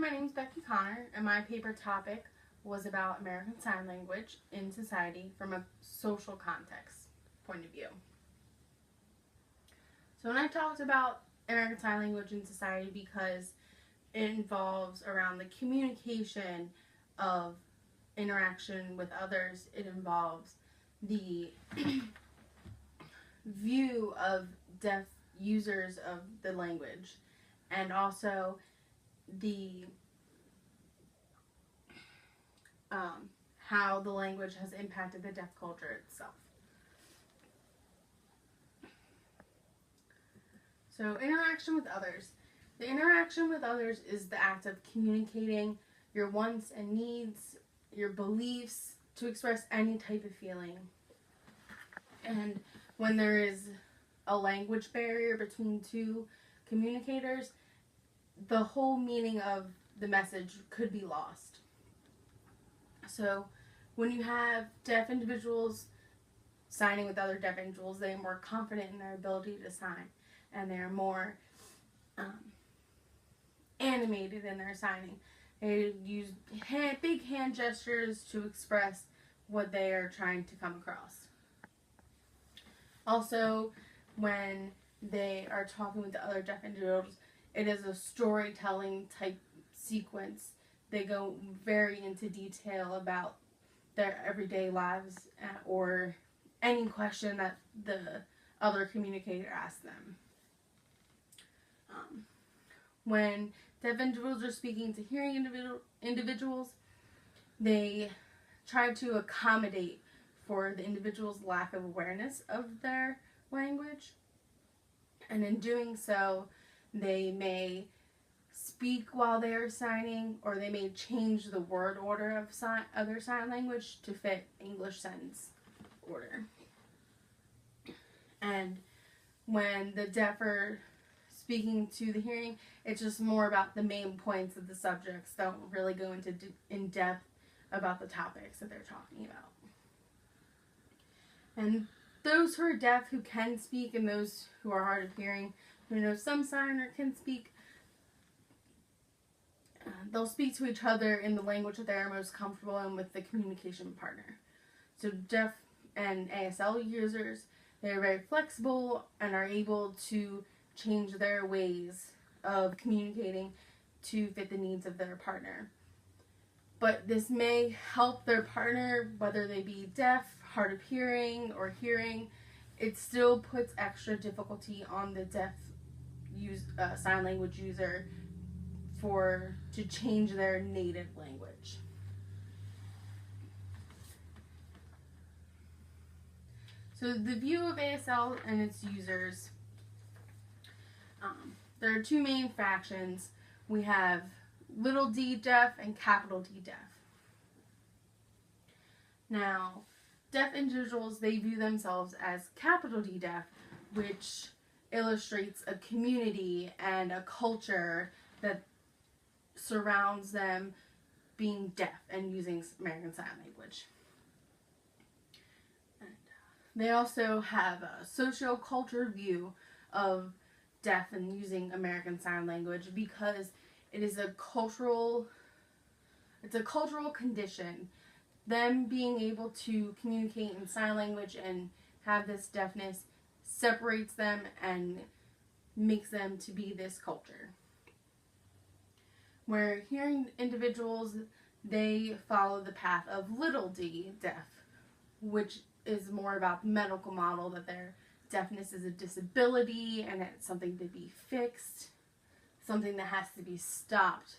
my name is Becky Connor, and my paper topic was about American Sign Language in society from a social context point of view. So when I talked about American Sign Language in society, because it involves around the communication of interaction with others, it involves the view of deaf users of the language, and also the how the language has impacted the deaf culture itself. So, interaction with others. The interaction with others is the act of communicating your wants and needs, your beliefs, to express any type of feeling. And when there is a language barrier between two communicators, the whole meaning of the message could be lost. So when you have deaf individuals signing with other deaf individuals, they are more confident in their ability to sign, and they're more animated in their signing. They use big hand gestures to express what they are trying to come across. Also, when they are talking with the other deaf individuals, it is a storytelling type sequence. They go very into detail about their everyday lives or any question that the other communicator asks them. When deaf individuals are speaking to hearing individuals, they try to accommodate for the individual's lack of awareness of their language. And in doing so, they may speak while they are signing, or they may change the word order of other sign language to fit English sentence order. And when the deaf are speaking to the hearing, it's just more about the main points of the subjects. Don't really go into in depth about the topics that they're talking about. And those who are deaf who can speak, and those who are hard of hearing who know some sign or can speak, they'll speak to each other in the language that they're most comfortable in with the communication partner. So deaf and ASL users, they're very flexible and are able to change their ways of communicating to fit the needs of their partner. But this may help their partner, whether they be deaf, hard of hearing, or hearing. It still puts extra difficulty on the deaf sign language user to change their native language. So the view of ASL and its users, there are two main factions. We have little d deaf and capital D deaf. Now, deaf individuals, they view themselves as capital D deaf, which illustrates a community and a culture that surrounds them being deaf and using American Sign Language. And they also have a socio-culture view of deaf and using American Sign Language, because it is a cultural condition. Them being able to communicate in sign language and have this deafness separates them and makes them to be this culture. Where hearing individuals, they follow the path of little d deaf, which is more about the medical model, that their deafness is a disability and it's something to be fixed, something that has to be stopped.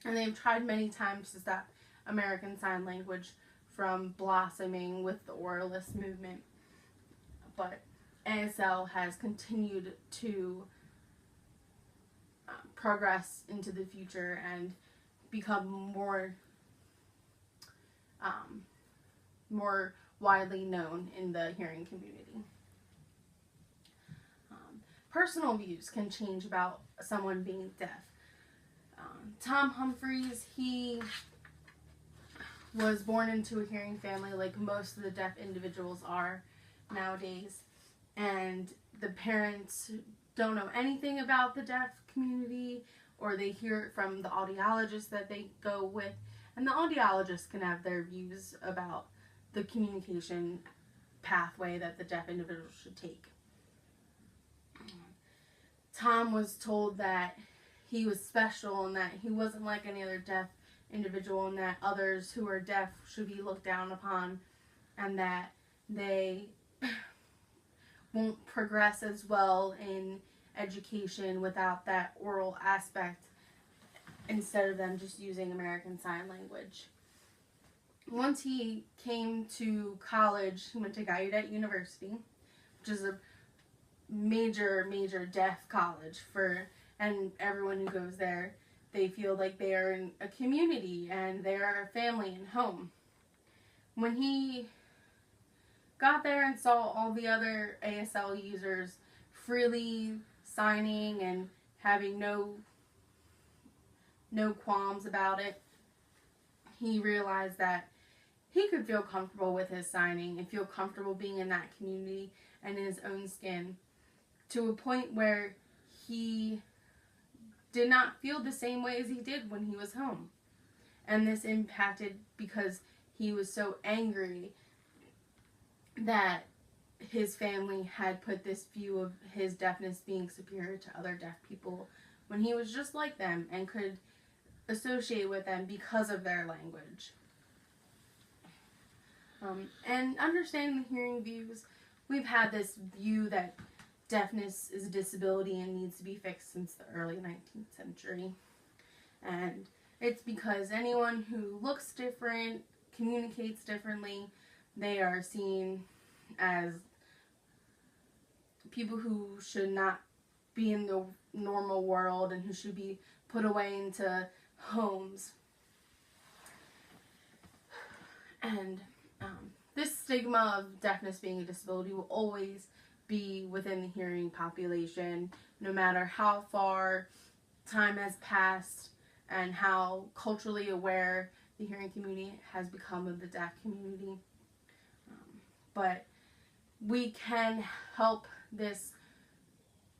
And they've tried many times to stop American Sign Language from blossoming with the oralist movement, but ASL has continued to progress into the future and become more widely known in the hearing community. Personal views can change about someone being deaf. Tom Humphreys, he was born into a hearing family like most of the deaf individuals are nowadays, and the parents don't know anything about the deaf community, or they hear it from the audiologist that they go with, and the audiologist can have their views about the communication pathway that the deaf individual should take. Tom was told that he was special and that he wasn't like any other deaf individual, and that others who are deaf should be looked down upon, and that they won't progress as well in education without that oral aspect, instead of them just using American Sign Language. Once he came to college, he went to Gallaudet University, which is a major deaf college and everyone who goes there, they feel like they are in a community and they are a family and home. When he got there and saw all the other ASL users freely signing and having no qualms about it, he realized that he could feel comfortable with his signing and feel comfortable being in that community and in his own skin, to a point where he did not feel the same way as he did when he was home. And this impacted because he was so angry that his family had put this view of his deafness being superior to other deaf people, when he was just like them and could associate with them because of their language. And understanding the hearing views, we've had this view that deafness is a disability and needs to be fixed since the early 19th century. And it's because anyone who looks different, communicates differently, they are seen as people who should not be in the normal world and who should be put away into homes. And this stigma of deafness being a disability will always be within the hearing population, no matter how far time has passed and how culturally aware the hearing community has become of the deaf community. But we can help this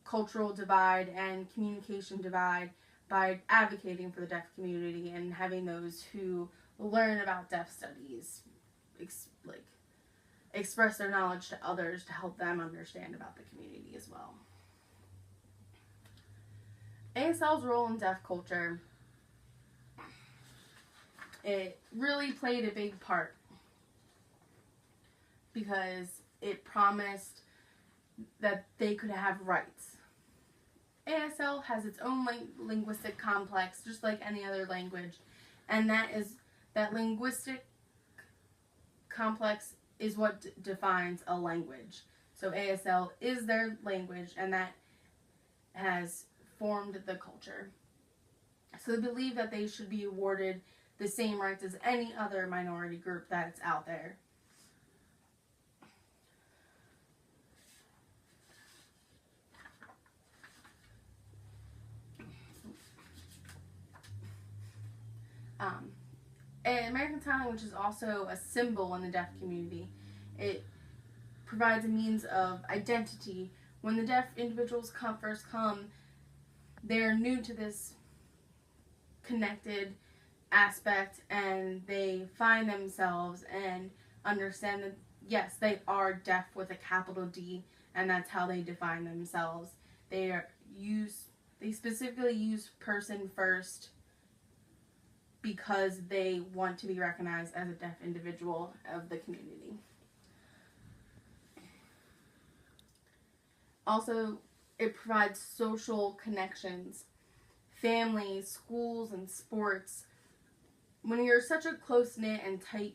cultural divide and communication divide by advocating for the deaf community and having those who learn about deaf studies express their knowledge to others to help them understand about the community as well. ASL's role in deaf culture, it really played a big part because it promised that they could have rights. ASL has its own linguistic complex, just like any other language, and that linguistic complex is what defines a language. So ASL is their language, and that has formed the culture. So they believe that they should be awarded the same rights as any other minority group that's out there. American Sign Language is also a symbol in the deaf community. It provides a means of identity. When the deaf individuals first come, they're new to this connected aspect, and they find themselves and understand that, yes, they are deaf with a capital D, and that's how they define themselves. They specifically use person first because they want to be recognized as a deaf individual of the community. Also, it provides social connections, families, schools, and sports. When you're such a close-knit and tight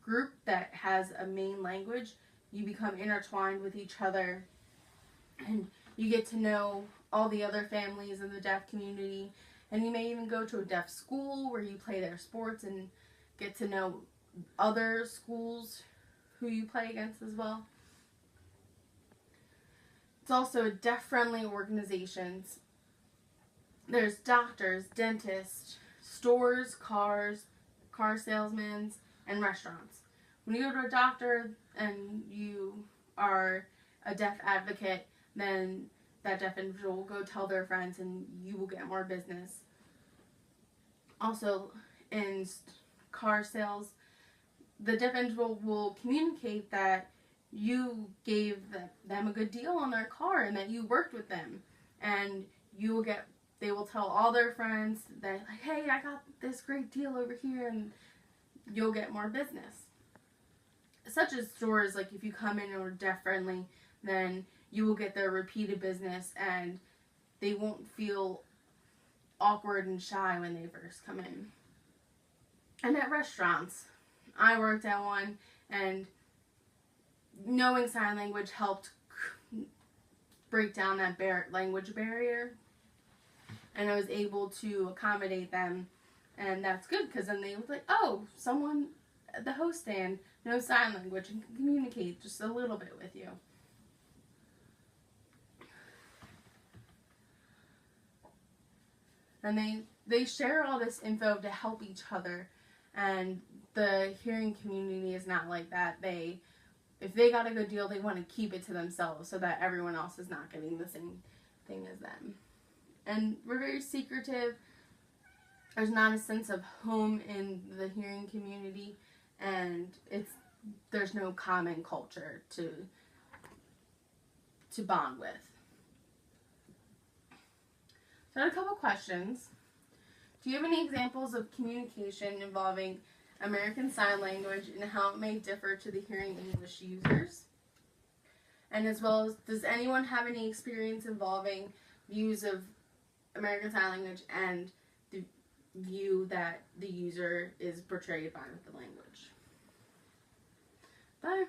group that has a main language, you become intertwined with each other, and you get to know all the other families in the deaf community. And you may even go to a deaf school where you play their sports and get to know other schools who you play against as well. It's also a deaf-friendly organizations. There's doctors, dentists, stores, car salesmen, and restaurants. When you go to a doctor and you are a deaf advocate, then that deaf individual will go tell their friends and you will get more business. Also, in car sales, the deaf individual will communicate that you gave them a good deal on their car and that you worked with them, and they will tell all their friends that, like, hey, I got this great deal over here, and you'll get more business. Such as stores, like if you come in and are deaf friendly, then you will get their repeated business and they won't feel awkward and shy when they first come in. And at restaurants, I worked at one, and knowing sign language helped break down that language barrier, and I was able to accommodate them, and that's good because then they was like, oh, someone at the host stand knows sign language and can communicate just a little bit with you. And they share all this info to help each other, and the hearing community is not like that. If they got a good deal, they want to keep it to themselves so that everyone else is not getting the same thing as them. And we're very secretive. There's not a sense of home in the hearing community, and there's no common culture to bond with. So I had a couple questions. Do you have any examples of communication involving American Sign Language and how it may differ to the hearing English users? And as well as, does anyone have any experience involving views of American Sign Language and the view that the user is portrayed by with the language? Bye.